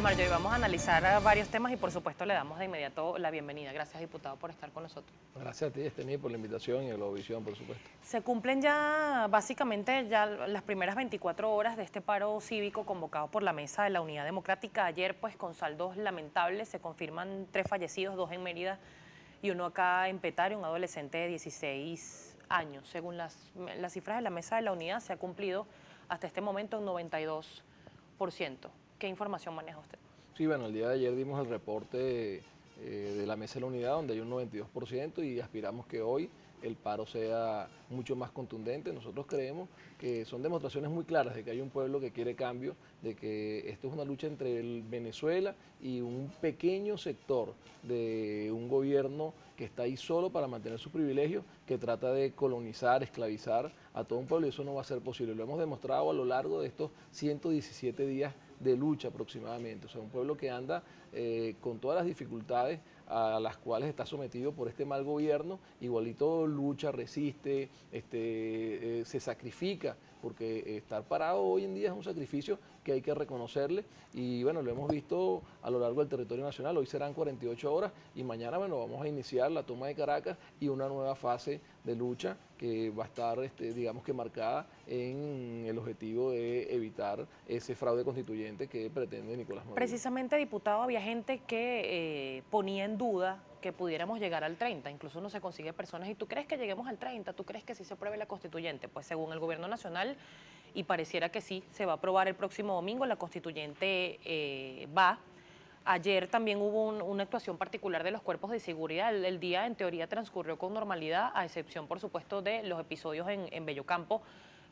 es, Marjorie. Vamos a analizar varios temas y por supuesto le damos de inmediato la bienvenida. Gracias, diputado, por estar con nosotros. Gracias a ti, Estení, por la invitación y a Globovisión, por supuesto. Se cumplen ya básicamente ya las primeras 24 horas de este paro cívico convocado por la Mesa de la Unidad Democrática. Ayer, pues con saldos lamentables, se confirman 3 fallecidos, 2 en Mérida y uno acá en Petare, un adolescente de 16 años. Según las cifras de la Mesa de la Unidad, se ha cumplido hasta este momento un 92%. ¿Qué información maneja usted? Sí, bueno, el día de ayer dimos el reporte de la Mesa de la Unidad, donde hay un 92% y aspiramos que hoy el paro sea mucho más contundente. Nosotros creemos que son demostraciones muy claras de que hay un pueblo que quiere cambio, de que esto es una lucha entre Venezuela y un pequeño sector de un gobierno que está ahí solo para mantener sus privilegios, que trata de colonizar, esclavizar a todo un pueblo, y eso no va a ser posible. Lo hemos demostrado a lo largo de estos 117 días de lucha aproximadamente. O sea, un pueblo que anda con todas las dificultades a las cuales está sometido por este mal gobierno, igualito lucha, resiste, se sacrifica, porque estar parado hoy en día es un sacrificio que hay que reconocerle, y bueno, lo hemos visto a lo largo del territorio nacional. Hoy serán 48 horas y mañana, bueno, vamos a iniciar la toma de Caracas y una nueva fase de lucha que va a estar, digamos que marcada en el objetivo de evitar ese fraude constituyente que pretende Nicolás Maduro. Precisamente, diputado, había gente que ponía en duda que pudiéramos llegar al 30, incluso uno se consigue personas, ¿y tú crees que lleguemos al 30? ¿Tú crees que sí se apruebe la constituyente? Pues según el gobierno nacional, y pareciera que sí, se va a aprobar el próximo domingo, la constituyente va. Ayer también hubo una actuación particular de los cuerpos de seguridad. El día, en teoría, transcurrió con normalidad, a excepción, por supuesto, de los episodios en Bellocampo.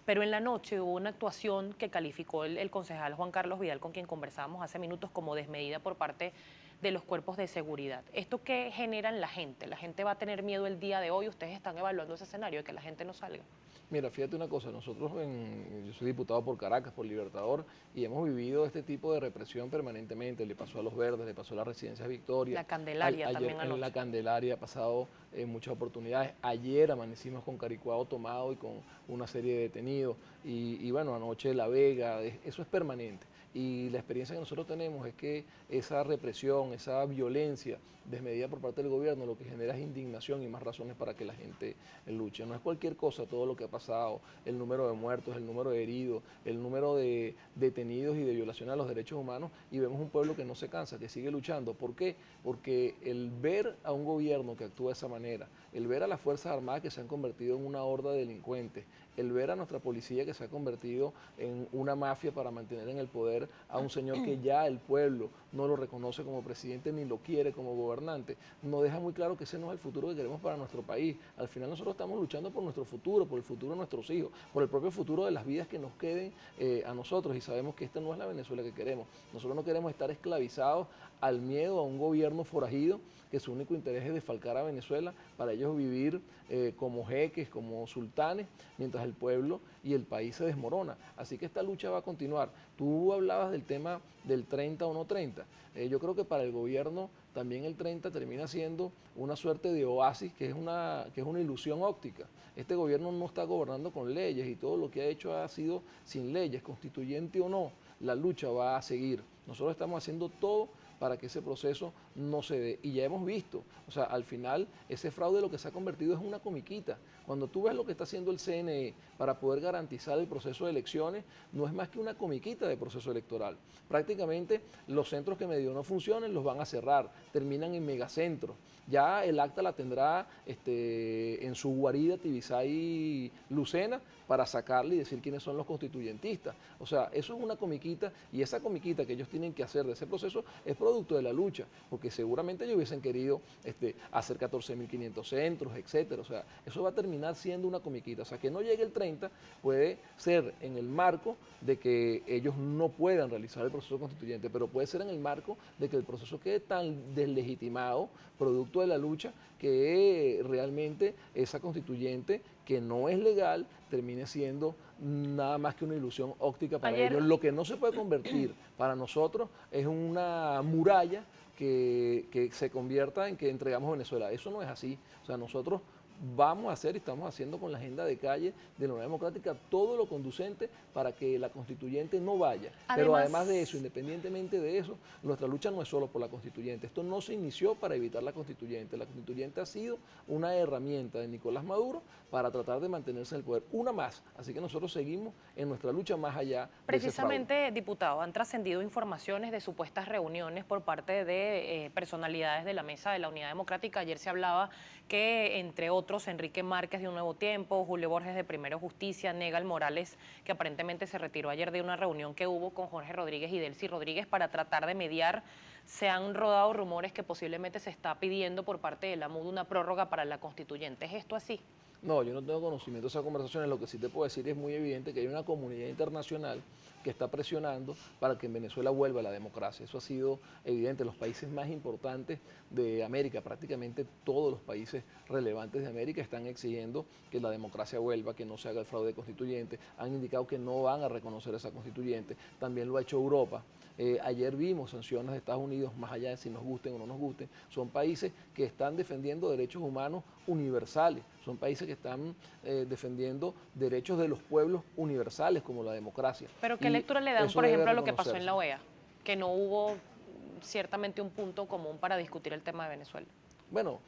Pero en la noche hubo una actuación que calificó el concejal Juan Carlos Vidal, con quien conversábamos hace minutos, como desmedida por parte de los cuerpos de seguridad. ¿Esto qué genera en la gente? ¿La gente va a tener miedo el día de hoy? ¿Ustedes están evaluando ese escenario de que la gente no salga? Mira, fíjate una cosa, nosotros, yo soy diputado por Caracas, por Libertador, y hemos vivido este tipo de represión permanentemente. Le pasó a Los Verdes, le pasó a la Residencia Victoria. La Candelaria ayer, también anoche. en la Candelaria ha pasado muchas oportunidades. Ayer amanecimos con Caricuao tomado y con una serie de detenidos. Y bueno, anoche La Vega, eso es permanente. Y la experiencia que nosotros tenemos es que esa represión, esa violencia desmedida por parte del gobierno, lo que genera es indignación y más razones para que la gente luche. No es cualquier cosa todo lo que ha pasado, el número de muertos, el número de heridos, el número de detenidos y de violación a los derechos humanos, y vemos un pueblo que no se cansa, que sigue luchando. ¿Por qué? Porque el ver a un gobierno que actúa de esa manera, el ver a las Fuerzas Armadas que se han convertido en una horda de delincuentes, el ver a nuestra policía que se ha convertido en una mafia para mantener en el poder a un señor que ya el pueblo no lo reconoce como presidente ni lo quiere como gobernante, nos deja muy claro que ese no es el futuro que queremos para nuestro país. Al final nosotros estamos luchando por nuestro futuro, por el futuro de nuestros hijos, por el propio futuro de las vidas que nos queden a nosotros, y sabemos que esta no es la Venezuela que queremos. Nosotros no queremos estar esclavizados al miedo a un gobierno forajido que su único interés es desfalcar a Venezuela para ellos vivir como jeques, como sultanes, mientras el pueblo y el país se desmorona. Así que esta lucha va a continuar. Tú hablabas del tema del 30 o no 30. Yo creo que para el gobierno también el 30 termina siendo una suerte de oasis, que es una ilusión óptica. Este gobierno no está gobernando con leyes, y todo lo que ha hecho ha sido sin leyes, constituyente o no. La lucha va a seguir. Nosotros estamos haciendo todo para que ese proceso no se dé. Y ya hemos visto, o sea, al final ese fraude lo que se ha convertido es una comiquita. Cuando tú ves lo que está haciendo el CNE para poder garantizar el proceso de elecciones, no es más que una comiquita de proceso electoral. Prácticamente los centros que medio no funcionen los van a cerrar, terminan en megacentros. Ya el acta la tendrá en su guarida Tibisay Lucena para sacarle y decir quiénes son los constituyentistas. O sea, eso es una comiquita, y esa comiquita que ellos tienen que hacer de ese proceso es producto de la lucha, porque seguramente ellos hubiesen querido hacer 14.500 centros, etcétera. O sea, eso va a terminar siendo una comiquita. O sea, que no llegue el 30 puede ser en el marco de que ellos no puedan realizar el proceso constituyente, pero puede ser en el marco de que el proceso quede tan deslegitimado, producto de la lucha, que realmente esa constituyente, que no es legal, termine siendo nada más que una ilusión óptica para ellos. Lo que no se puede convertir para nosotros es una muralla que se convierta en que entregamos Venezuela. Eso no es así. O sea, nosotros vamos a hacer y estamos haciendo con la agenda de calle de la Unidad Democrática todo lo conducente para que la constituyente no vaya. Pero además de eso, independientemente de eso, nuestra lucha no es solo por la constituyente. Esto no se inició para evitar la constituyente. La constituyente ha sido una herramienta de Nicolás Maduro para tratar de mantenerse en el poder. Una más. Así que nosotros seguimos en nuestra lucha más allá. Precisamente, diputado, han trascendido informaciones de supuestas reuniones por parte de personalidades de la mesa de la Unidad Democrática. Ayer se hablaba que, entre otros, Enrique Márquez de Un Nuevo Tiempo, Julio Borges de Primero Justicia, Negal Morales, que aparentemente se retiró ayer de una reunión que hubo con Jorge Rodríguez y Delcy Rodríguez para tratar de mediar. Se han rodado rumores que posiblemente se está pidiendo por parte de la MUD una prórroga para la constituyente. ¿Es esto así? No, yo no tengo conocimiento de esas conversaciones. Lo que sí te puedo decir es muy evidente que hay una comunidad internacional que está presionando para que en Venezuela vuelva la democracia. Eso ha sido evidente. Los países más importantes de América, prácticamente todos los países relevantes de América, están exigiendo que la democracia vuelva, que no se haga el fraude constituyente. Han indicado que no van a reconocer esa constituyente. También lo ha hecho Europa. Ayer vimos sanciones de Estados Unidos, más allá de si nos gusten o no nos gusten. Son países que están defendiendo derechos humanos universales. Son países que están defendiendo derechos de los pueblos universales, como la democracia. Pero ¿qué lectura le dan, por ejemplo, a lo que pasó en la OEA? Que no hubo ciertamente un punto común para discutir el tema de Venezuela. Bueno,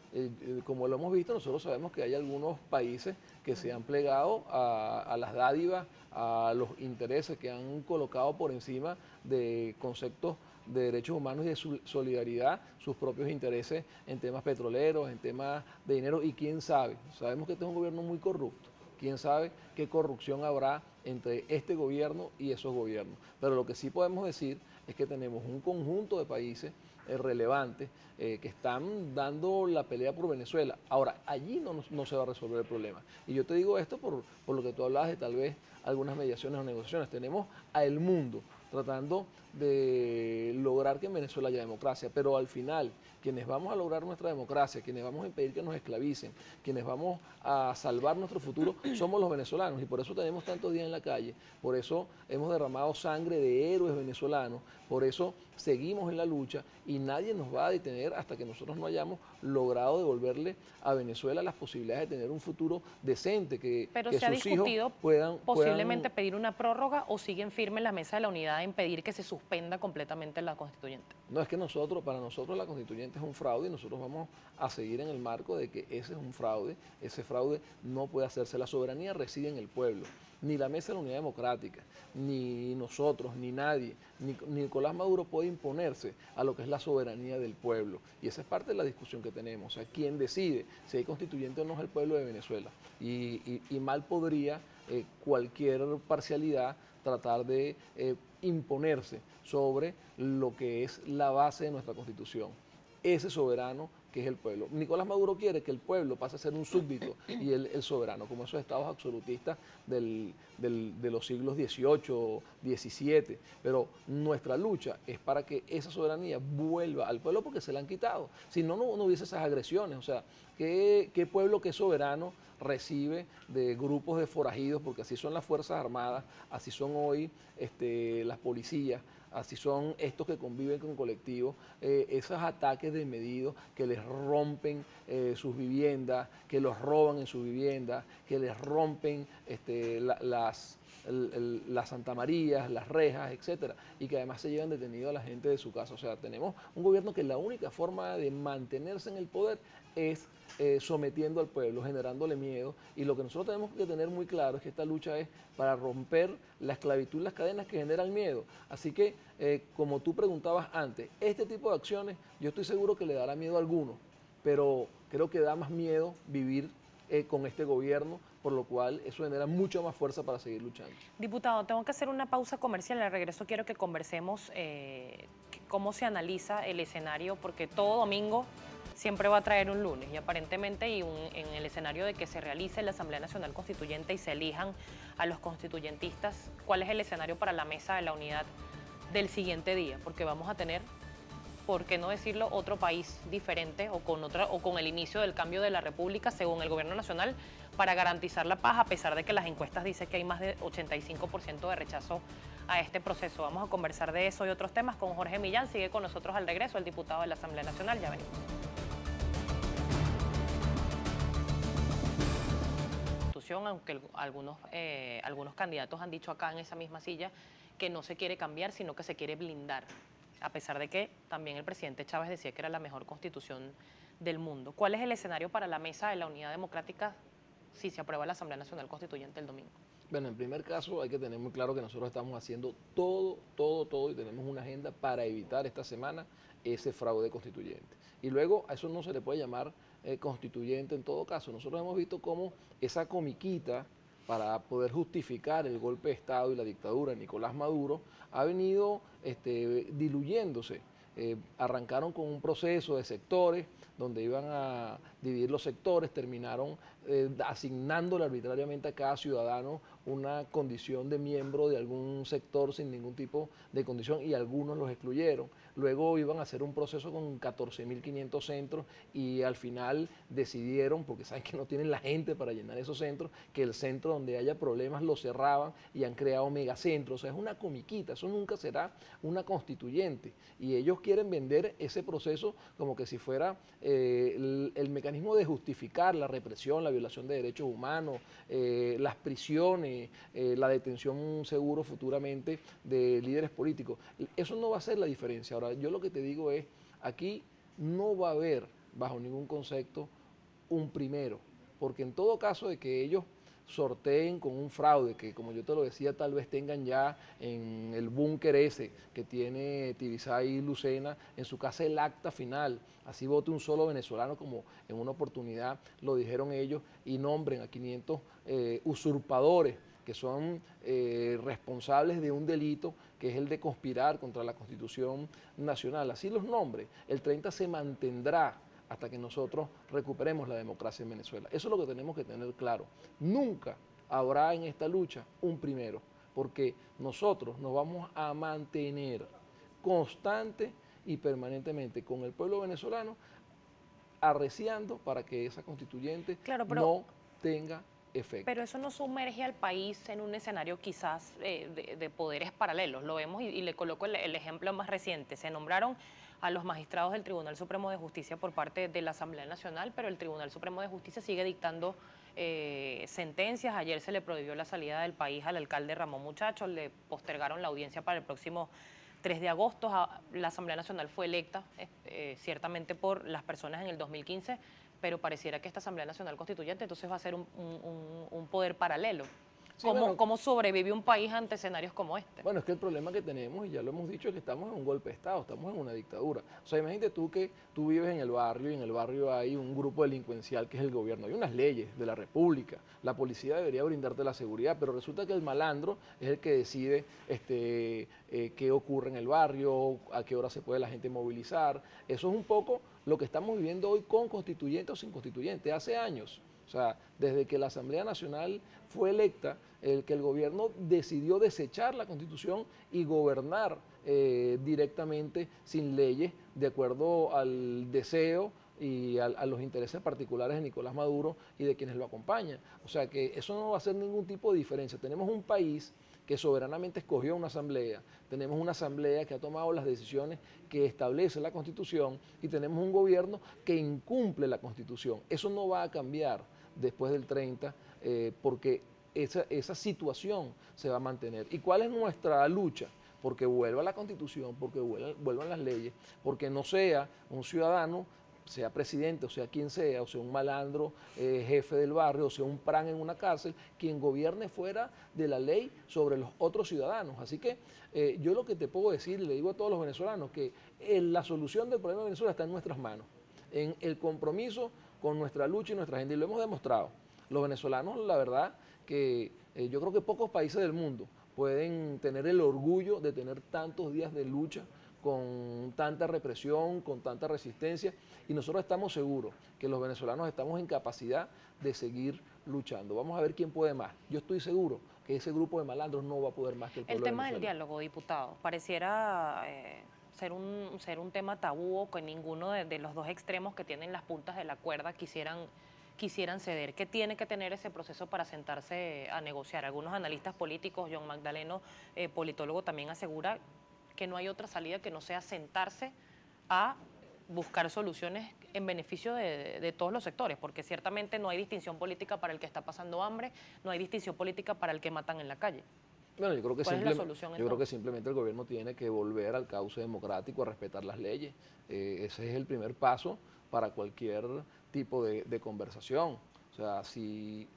como lo hemos visto, nosotros sabemos que hay algunos países que se han plegado a las dádivas, a los intereses, que han colocado por encima de conceptos de derechos humanos y de solidaridad sus propios intereses en temas petroleros, en temas de dinero, y quién sabe, sabemos que este es un gobierno muy corrupto. Quién sabe qué corrupción habrá entre este gobierno y esos gobiernos. Pero lo que sí podemos decir es que tenemos un conjunto de países relevantes que están dando la pelea por Venezuela. Ahora, allí no se va a resolver el problema. Y yo te digo esto por lo que tú hablabas de tal vez algunas mediaciones o negociaciones. Tenemos a el mundo tratando de lograr que en Venezuela haya democracia, pero al final, quienes vamos a lograr nuestra democracia, quienes vamos a impedir que nos esclavicen, quienes vamos a salvar nuestro futuro, somos los venezolanos, y por eso tenemos tantos días en la calle, por eso hemos derramado sangre de héroes venezolanos, por eso seguimos en la lucha, y nadie nos va a detener hasta que nosotros no hayamos logrado devolverle a Venezuela las posibilidades de tener un futuro decente, que sus hijos puedan posiblemente pedir una prórroga, o siguen firmes en la mesa de la unidad en pedir que se suspenda completamente la constituyente. No, es que para nosotros la constituyente es un fraude, y nosotros vamos a seguir en el marco de que ese es un fraude. Ese fraude no puede hacerse. La soberanía reside en el pueblo. Ni la mesa de la Unidad Democrática, ni nosotros, ni nadie, ni Nicolás Maduro puede imponerse a lo que es la soberanía del pueblo. Y esa es parte de la discusión que tenemos. O sea, ¿quién decide si hay constituyente o no es el pueblo de Venezuela? Y mal podría cualquier parcialidad tratar de imponerse sobre lo que es la base de nuestra Constitución. Ese soberano que es el pueblo. Nicolás Maduro quiere que el pueblo pase a ser un súbdito y él el soberano, como esos estados absolutistas de los siglos XVIII, XVII. Pero nuestra lucha es para que esa soberanía vuelva al pueblo, porque se la han quitado. Si no, no hubiese esas agresiones. O sea, ¿qué pueblo, qué soberano recibe de grupos de forajidos? Porque así son las Fuerzas Armadas, así son hoy las policías, así son estos que conviven con colectivos, esos ataques desmedidos que les rompen sus viviendas, que los roban en sus viviendas, que les rompen las Santa Marías, las rejas, etcétera, y que además se llevan detenido a la gente de su casa. O sea, tenemos un gobierno que la única forma de mantenerse en el poder es sometiendo al pueblo, generándole miedo, y lo que nosotros tenemos que tener muy claro es que esta lucha es para romper la esclavitud, las cadenas que generan miedo. Así que, como tú preguntabas antes, este tipo de acciones yo estoy seguro que le dará miedo a algunos, pero creo que da más miedo vivir con este gobierno, por lo cual eso genera mucha más fuerza para seguir luchando. Diputado, tengo que hacer una pausa comercial. Al regreso quiero que conversemos cómo se analiza el escenario, porque todo domingo siempre va a traer un lunes, y aparentemente en el escenario de que se realice la Asamblea Nacional Constituyente y se elijan a los constituyentistas, ¿cuál es el escenario para la mesa de la unidad del siguiente día? Porque vamos a tener, por qué no decirlo, otro país diferente, o con el inicio del cambio de la República, según el Gobierno Nacional, para garantizar la paz, a pesar de que las encuestas dicen que hay más de 85% de rechazo a este proceso. Vamos a conversar de eso y otros temas con Jorge Millán. Sigue con nosotros al regreso, el diputado de la Asamblea Nacional. Ya venimos. constitución, aunque algunos candidatos han dicho acá en esa misma silla que no se quiere cambiar, sino que se quiere blindar, a pesar de que también el presidente Chávez decía que era la mejor constitución del mundo. ¿Cuál es el escenario para la mesa de la unidad democrática si se aprueba la Asamblea Nacional Constituyente el domingo? Bueno, en primer caso hay que tener muy claro que nosotros estamos haciendo todo y tenemos una agenda para evitar esta semana ese fraude constituyente. Y luego a eso no se le puede llamar constituyente en todo caso. Nosotros hemos visto cómo esa comiquita para poder justificar el golpe de Estado y la dictadura de Nicolás Maduro ha venido diluyéndose. Arrancaron con un proceso de sectores donde iban a dividir los sectores, terminaron asignándole arbitrariamente a cada ciudadano una condición de miembro de algún sector sin ningún tipo de condición y algunos los excluyeron. Luego iban a hacer un proceso con 14.500 centros y al final decidieron, porque saben que no tienen la gente para llenar esos centros, que el centro donde haya problemas lo cerraban y han creado megacentros. O sea, es una comiquita, eso nunca será una constituyente. Y ellos quieren vender ese proceso como que si fuera el mecanismo de justificar la represión, la violación de derechos humanos, las prisiones, la detención seguro futuramente de líderes políticos. Eso no va a ser la diferencia. Ahora, yo lo que te digo es, aquí no va a haber, bajo ningún concepto, un primero, porque en todo caso de que ellos sorteen con un fraude, que como yo te lo decía, tal vez tengan ya en el búnker ese que tiene Tibisay y Lucena, en su casa el acta final, así vote un solo venezolano como en una oportunidad lo dijeron ellos, y nombren a 500 usurpadores que son responsables de un delito que es el de conspirar contra la Constitución Nacional. Así los nombres, el 30 se mantendrá hasta que nosotros recuperemos la democracia en Venezuela. Eso es lo que tenemos que tener claro. Nunca habrá en esta lucha un primero, porque nosotros nos vamos a mantener constante y permanentemente con el pueblo venezolano arreciando para que esa constituyente no tenga efecto. Pero eso no sumerge al país en un escenario quizás de poderes paralelos. Lo vemos y le coloco el ejemplo más reciente. Se nombraron a los magistrados del Tribunal Supremo de Justicia por parte de la Asamblea Nacional, pero el Tribunal Supremo de Justicia sigue dictando sentencias. Ayer se le prohibió la salida del país al alcalde Ramón Muchacho, le postergaron la audiencia para el próximo 3 de agosto. La Asamblea Nacional fue electa ciertamente por las personas en el 2015, pero pareciera que esta Asamblea Nacional Constituyente entonces va a ser un poder paralelo. Sí, ¿Cómo sobrevive un país ante escenarios como este? Bueno, es que el problema que tenemos, y ya lo hemos dicho, es que estamos en un golpe de Estado, estamos en una dictadura. O sea, imagínate tú que tú vives en el barrio y en el barrio hay un grupo delincuencial que es el gobierno. Hay unas leyes de la República, la policía debería brindarte la seguridad, pero resulta que el malandro es el que decide qué ocurre en el barrio, a qué hora se puede la gente movilizar. Eso es un poco lo que estamos viviendo hoy con constituyente o sin constituyente, hace años. O sea, desde que la Asamblea Nacional fue electa, que el gobierno decidió desechar la Constitución y gobernar directamente sin leyes, de acuerdo al deseo y a los intereses particulares de Nicolás Maduro y de quienes lo acompañan. O sea que eso no va a hacer ningún tipo de diferencia. Tenemos un país que soberanamente escogió una asamblea, tenemos una asamblea que ha tomado las decisiones que establece la Constitución y tenemos un gobierno que incumple la Constitución. Eso no va a cambiar después del 30 porque esa situación se va a mantener. ¿Y cuál es nuestra lucha? Porque vuelva la Constitución, porque vuelvan las leyes, porque no sea un ciudadano, sea presidente, o sea quien sea, o sea un malandro, jefe del barrio, o sea un PRAN en una cárcel, quien gobierne fuera de la ley sobre los otros ciudadanos. Así que yo lo que te puedo decir, le digo a todos los venezolanos, que la solución del problema de Venezuela está en nuestras manos, en el compromiso con nuestra lucha y nuestra agenda, y lo hemos demostrado. Los venezolanos, la verdad, que yo creo que pocos países del mundo pueden tener el orgullo de tener tantos días de lucha con tanta represión, con tanta resistencia, y nosotros estamos seguros que los venezolanos estamos en capacidad de seguir luchando. Vamos a ver quién puede más. Yo estoy seguro que ese grupo de malandros no va a poder más que el pueblo de Venezuela. El tema del diálogo, diputado, pareciera ser un tema tabú, o que ninguno de los dos extremos que tienen las puntas de la cuerda quisieran ceder. ¿Qué tiene que tener ese proceso para sentarse a negociar? Algunos analistas políticos, John Magdaleno, politólogo, también asegura que no hay otra salida que no sea sentarse a buscar soluciones en beneficio de todos los sectores, porque ciertamente no hay distinción política para el que está pasando hambre, no hay distinción política para el que matan en la calle. Bueno, yo creo que, ¿Cuál es la solución, yo creo que simplemente el gobierno tiene que volver al cauce democrático, a respetar las leyes. Ese es el primer paso para cualquier tipo de conversación. O sea, si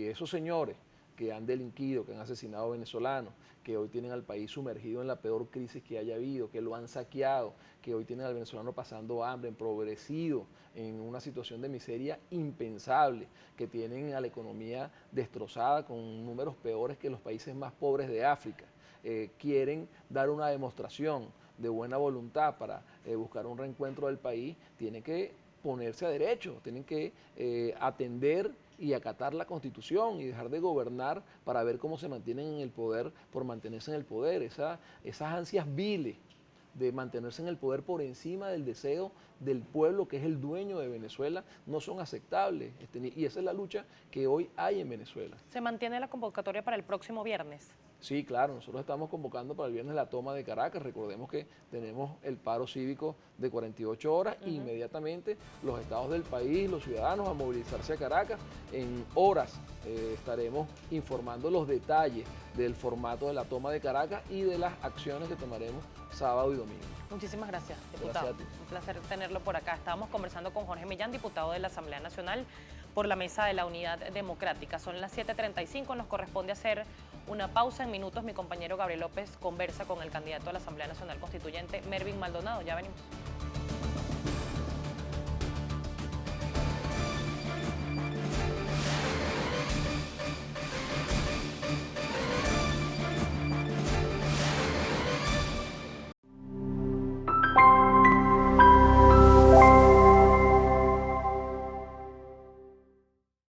esos señores que han delinquido, que han asesinado venezolanos, que hoy tienen al país sumergido en la peor crisis que haya habido, que lo han saqueado, que hoy tienen al venezolano pasando hambre, empobrecido, en una situación de miseria impensable, que tienen a la economía destrozada con números peores que los países más pobres de África, quieren dar una demostración de buena voluntad para buscar un reencuentro del país, tienen que ponerse a derecho, tienen que atender y acatar la Constitución y dejar de gobernar para ver cómo se mantienen en el poder por mantenerse en el poder. Esas ansias viles de mantenerse en el poder por encima del deseo del pueblo, que es el dueño de Venezuela, no son aceptables. Y esa es la lucha que hoy hay en Venezuela. ¿Se mantiene la convocatoria para el próximo viernes? Sí, claro, nosotros estamos convocando para el viernes la toma de Caracas. Recordemos que tenemos el paro cívico de 48 horas e inmediatamente los estados del país, los ciudadanos a movilizarse a Caracas. En horas estaremos informando los detalles del formato de la toma de Caracas y de las acciones que tomaremos sábado y domingo. Muchísimas gracias, diputado. Gracias a ti. Un placer tenerlo por acá. Estábamos conversando con Jorge Millán, diputado de la Asamblea Nacional por la Mesa de la Unidad Democrática. Son las 7:35, nos corresponde hacer una pausa. En minutos mi compañero Gabriel López conversa con el candidato a la Asamblea Nacional Constituyente, Mervin Maldonado. Ya venimos.